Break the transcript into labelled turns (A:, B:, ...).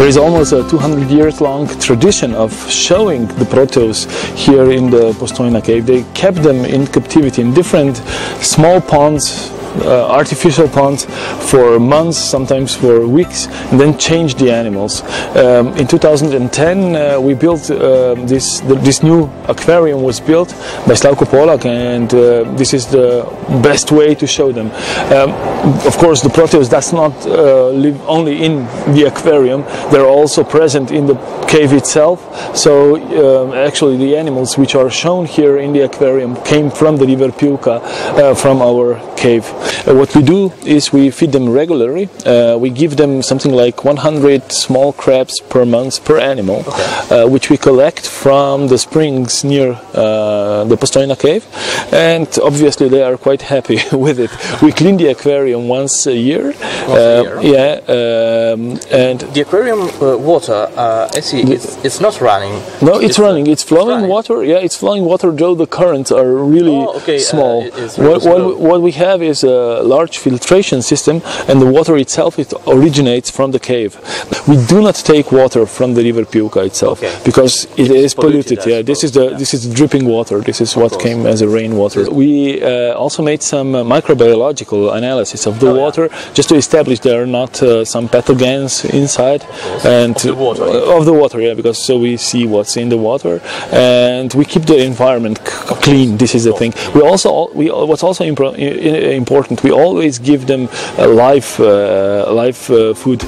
A: There is almost a 200 years long tradition of showing the Proteus here in the Postojna cave. They kept them in captivity in different small ponds, artificial ponds, for months, sometimes for weeks, and then changed the animals. In 2010 we built this new aquarium was built by Slavko Polak, and this is the best way to show them. Of course, the Proteus does not live only in the aquarium. They're also present in the cave itself. So actually the animals which are shown here in the aquarium came from the river Piuka, from our cave. What we do is we feed them regularly. We give them something like 100 small crabs per month per animal, which we collect from the springs near the Postojna cave, and obviously they are quite happy with it. We clean the aquarium once a year. And
B: the aquarium water, I see, it's not running.
A: No, it's running. It's flowing water. Yeah, it's flowing water, though the currents are really small. What we have is a large filtration system, and the water itself originates from the cave. We do not take water from the river Piuka itself because it is polluted. Yeah, this is dripping water. This is what came as a rainwater. We also made some microbiological analysis of the water, just to establish there are not some pathogens inside and of the water. Yeah, because so we see what's in the water, and we keep the environment clean. This is the thing. What's also important, we always give them live food.